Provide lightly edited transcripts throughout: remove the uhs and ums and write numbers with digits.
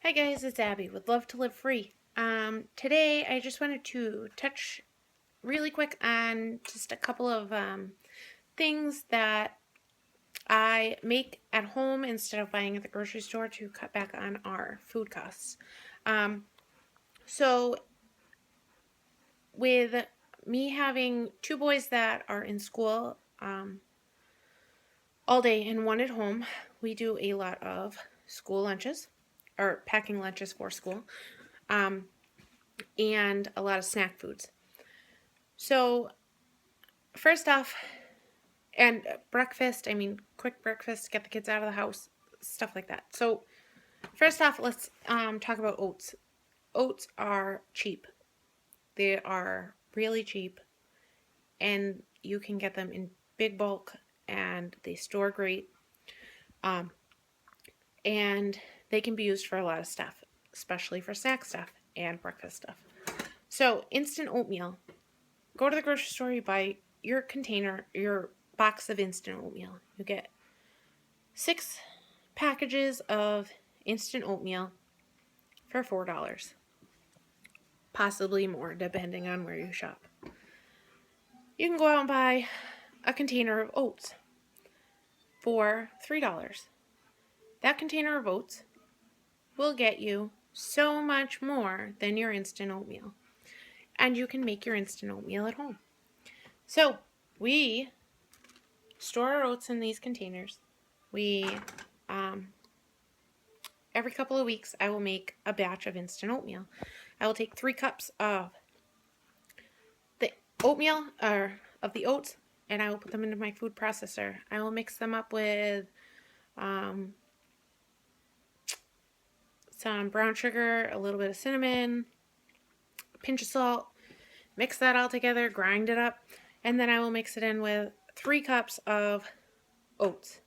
Hi guys, it's Abby with Love to Live Free. Today I just wanted to touch really quick on just a couple of things that I make at home instead of buying at the grocery store to cut back on our food costs. So with me having two boys that are in school all day and one at home, we do a lot of school lunches or packing lunches for school. And a lot of snack foods. So, first off, and breakfast, quick breakfast, get the kids out of the house, stuff like that. So, first off, let's talk about oats. Oats are cheap. They are really cheap, and you can get them in big bulk, and they store great. And they can be used for a lot of stuff, especially for snack stuff and breakfast stuff. So, instant oatmeal. Go to the grocery store, you buy your container, your box of instant oatmeal. You get 6 packages of instant oatmeal for $4. Possibly more, depending on where you shop. You can go out and buy a container of oats for $3. That container of oats will get you so much more than your instant oatmeal. And you can make your instant oatmeal at home. So, we store our oats in these containers. Every couple of weeks, I will make a batch of instant oatmeal. I will take 3 cups of the oatmeal, or of the oats, and I will put them into my food processor. I will mix them up with some brown sugar, a little bit of cinnamon, a pinch of salt, mix that all together, grind it up, and then I will mix it in with 3 cups of oats.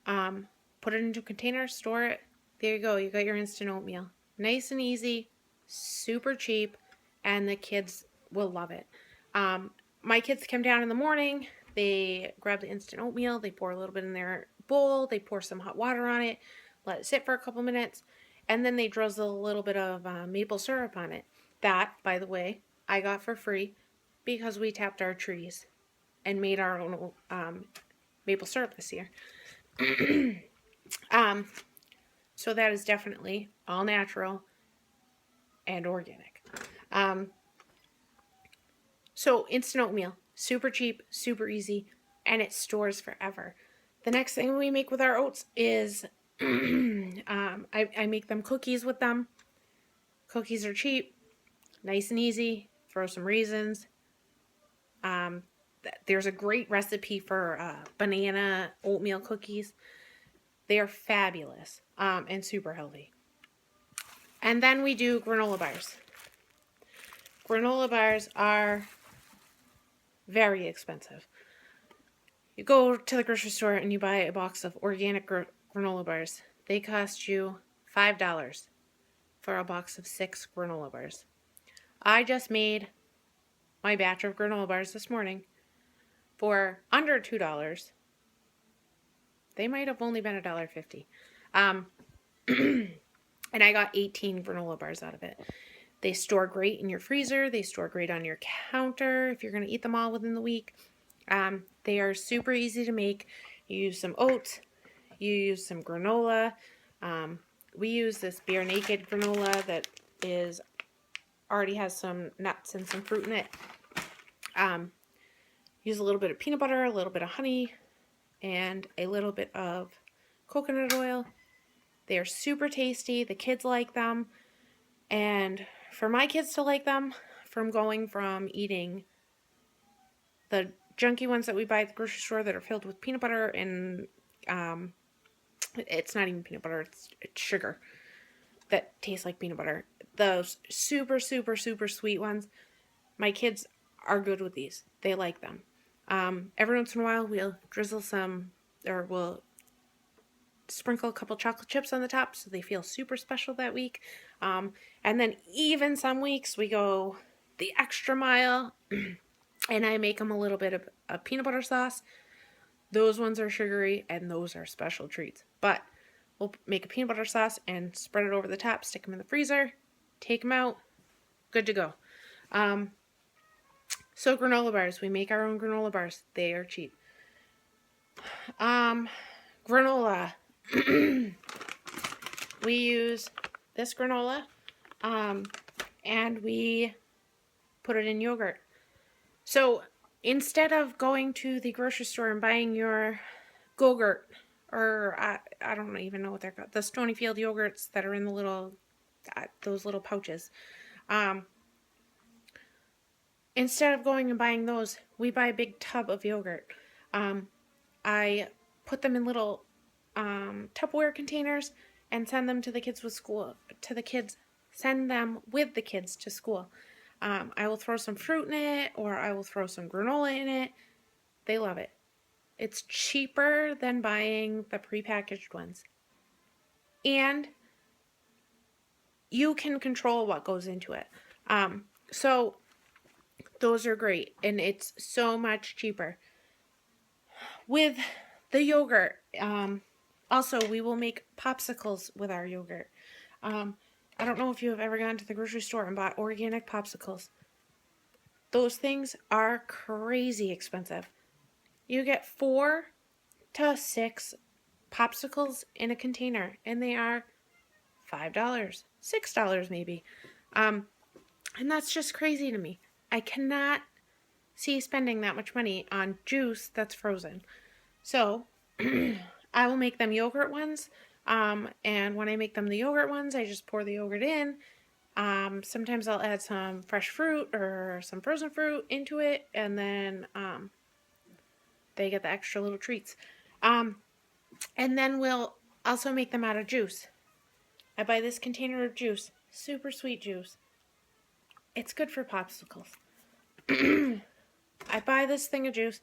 Put it into a container, store it. There you go. You got your instant oatmeal. Nice and easy, super cheap, and the kids will love it. My kids come down in the morning. They grab the instant oatmeal. They pour a little bit in their bowl. They pour some hot water on it. Let it sit for a couple minutes. And then they drizzle a little bit of maple syrup on it. That, by the way, I got for free because we tapped our trees and made our own maple syrup this year. So that is definitely all natural and organic. So instant oatmeal, super cheap, super easy, and it stores forever. The next thing we make with our oats is I make them cookies with them. Cookies are cheap, nice and easy. Throw some raisins. There's a great recipe for banana oatmeal cookies. They are fabulous and super healthy. And then we do granola bars. Granola bars are very expensive. You go to the grocery store and you buy a box of organic granola bars. They cost you $5 for a box of 6 granola bars. I just made my batch of granola bars this morning for under $2. They might have only been $1.50. And I got 18 granola bars out of it. They store great in your freezer. They store great on your counter if you're going to eat them all within the week. They are super easy to make. You use some oats. You use some granola. We use this Bear Naked granola that already has some nuts and some fruit in it. Use a little bit of peanut butter, a little bit of honey, and a little bit of coconut oil. They are super tasty. The kids like them. And for my kids to like them, from going from eating the junky ones that we buy at the grocery store that are filled with peanut butter and it's not even peanut butter, it's sugar that tastes like peanut butter. Those super, super, super sweet ones, my kids are good with these. They like them. Every once in a while, we'll drizzle we'll sprinkle a couple chocolate chips on the top so they feel super special that week. And then even some weeks we go the extra mile and I make them a little bit of a peanut butter sauce. Those ones are sugary and those are special treats. But We'll make a peanut butter sauce and spread it over the top, stick them in the freezer, take them out, good to go. So granola bars, we make our own granola bars. They are cheap. Granola. We use this granola, and we put it in yogurt. So instead of going to the grocery store and buying your Go-Gurt, or I don't even know what they're called, the Stonyfield yogurts that are in the little, those little pouches. Instead of going and buying those, we buy a big tub of yogurt. I put them in little Tupperware containers and send them to the kids with school. Send them with the kids to school. I will throw some fruit in it, or I will throw some granola in it. They love it. It's cheaper than buying the prepackaged ones. And you can control what goes into it. So those are great. And it's so much cheaper. With the yogurt, also we will make popsicles with our yogurt. I don't know if you have ever gone to the grocery store and bought organic popsicles. Those things are crazy expensive. You get 4 to 6 popsicles in a container, and they are $5, $6 maybe. And that's just crazy to me. I cannot see spending that much money on juice that's frozen. So I will make them yogurt ones. And when I make them the yogurt ones, I just pour the yogurt in. Sometimes I'll add some fresh fruit or some frozen fruit into it, and then they get the extra little treats. And then we'll also make them out of juice. I buy this container of juice, super sweet juice. It's good for popsicles. I buy this thing of juice,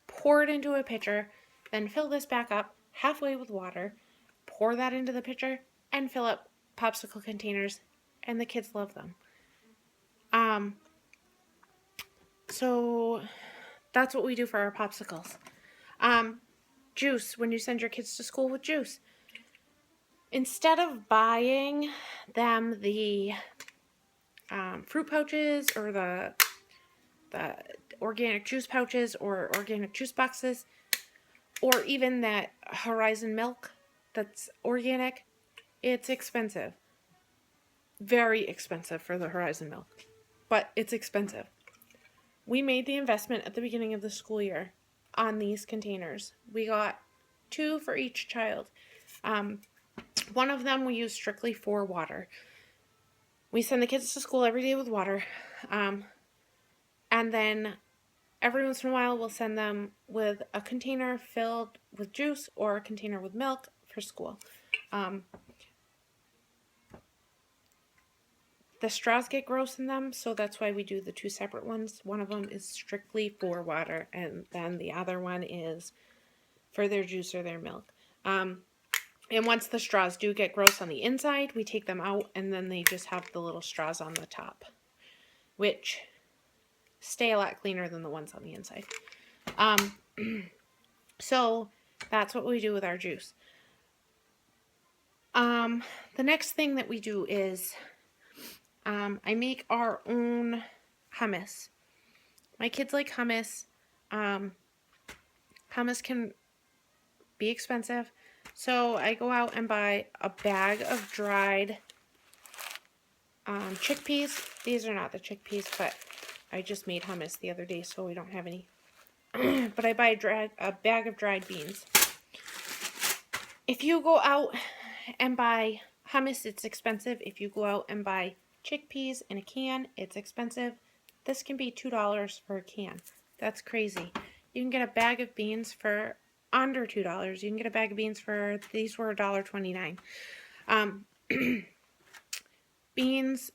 pour it into a pitcher, then fill this back up halfway with water, pour that into the pitcher, and fill up popsicle containers, and the kids love them. So that's what we do for our popsicles. Juice, when you send your kids to school with juice, instead of buying them the fruit pouches or the organic juice pouches or organic juice boxes, or even that Horizon milk that's organic, it's expensive. Very expensive for the Horizon milk, but it's expensive. We made the investment at the beginning of the school year on these containers. We got 2 for each child. One of them we use strictly for water. We send the kids to school every day with water. And then every once in a while we'll send them with a container filled with juice or a container with milk for school. The straws get gross in them, so that's why we do the 2 separate ones. One of them is strictly for water, and then the other one is for their juice or their milk. And once the straws do get gross on the inside, we take them out, and then they just have the little straws on the top, which stay a lot cleaner than the ones on the inside. So that's what we do with our juice. The next thing that we do is I make our own hummus. My kids like hummus. Hummus can be expensive, so I go out and buy a bag of dried chickpeas. These are not the chickpeas, but I just made hummus the other day, so we don't have any. But I buy a bag of dried beans. If you go out and buy hummus, it's expensive. If you go out and buy chickpeas in a can, it's expensive. This can be $2 for a can. That's crazy. You can get a bag of beans for under $2. You can get a bag of beans for, these were $1.29. Beans,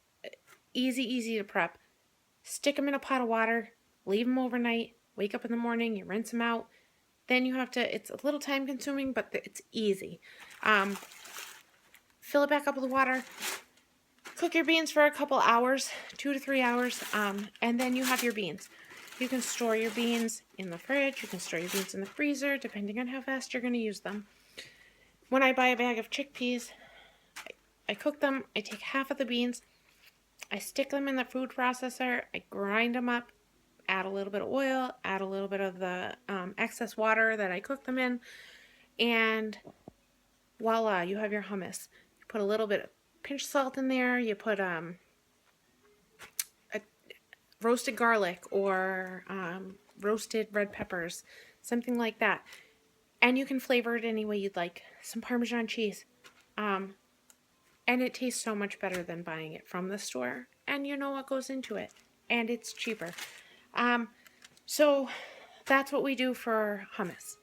easy to prep. Stick them in a pot of water, leave them overnight, wake up in the morning, you rinse them out. Then you have to, it's a little time consuming, but it's easy. Fill it back up with water. Cook your beans for a couple hours, 2 to 3 hours, and then you have your beans. You can store your beans in the fridge. You can store your beans in the freezer, depending on how fast you're going to use them. when I buy a bag of chickpeas, I cook them, I take half of the beans, I stick them in the food processor, I grind them up, add a little bit of oil, add a little bit of the excess water that I cooked them in, and voila, you have your hummus. You put a little bit of pinch salt in there, you put a roasted garlic or roasted red peppers, something like that. And you can flavor it any way you'd like. Some Parmesan cheese. And it tastes so much better than buying it from the store. And you know what goes into it. And it's cheaper. So that's what we do for hummus.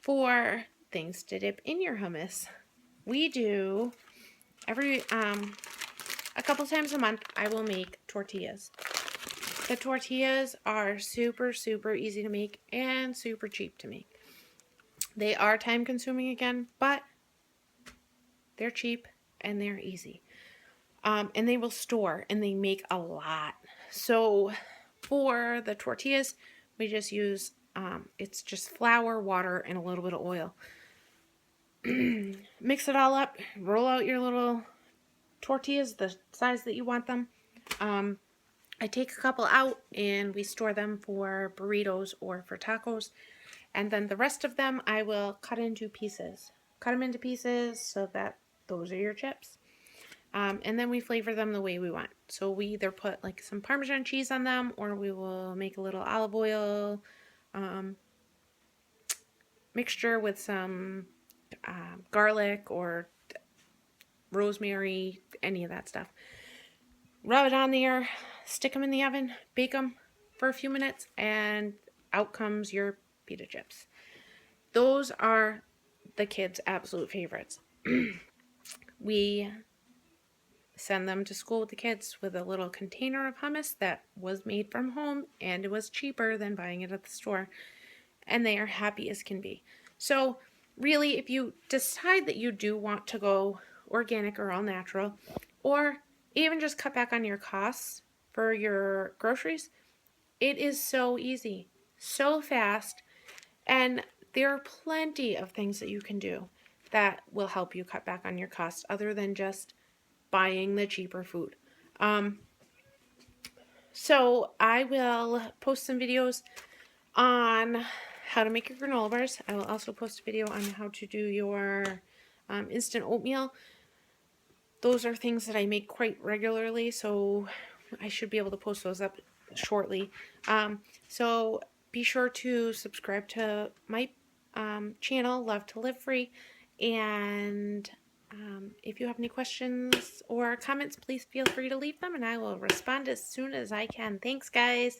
For things to dip in your hummus, we do a couple times a month, I will make tortillas. The tortillas are super, super easy to make and super cheap to make. They are time consuming again, but they're cheap and they're easy. And they will store and they make a lot. So for the tortillas, we just use, it's just flour, water, and a little bit of oil. Mix it all up, roll out your little tortillas the size that you want them. I take a couple out and we store them for burritos or for tacos. And then the rest of them I will cut into pieces. Cut them into pieces so that those are your chips. And then we flavor them the way we want. So we either put like some Parmesan cheese on them, or we will make a little olive oil mixture with some garlic or rosemary, any of that stuff. Rub it on there, stick them in the oven, bake them for a few minutes, and out comes your pita chips. Those are the kids' absolute favorites. We send them to school with the kids with a little container of hummus that was made from home, and it was cheaper than buying it at the store, and they are happy as can be. So really, if you decide that you do want to go organic or all natural, or even just cut back on your costs for your groceries, it is so easy, so fast, and there are plenty of things that you can do that will help you cut back on your costs other than just buying the cheaper food. So I will post some videos on how to make your granola bars. I will also post a video on how to do your instant oatmeal. Those are things that I make quite regularly, so I should be able to post those up shortly. So be sure to subscribe to my channel, Love to Live Free, and if you have any questions or comments, please feel free to leave them, and I will respond as soon as I can. Thanks, guys.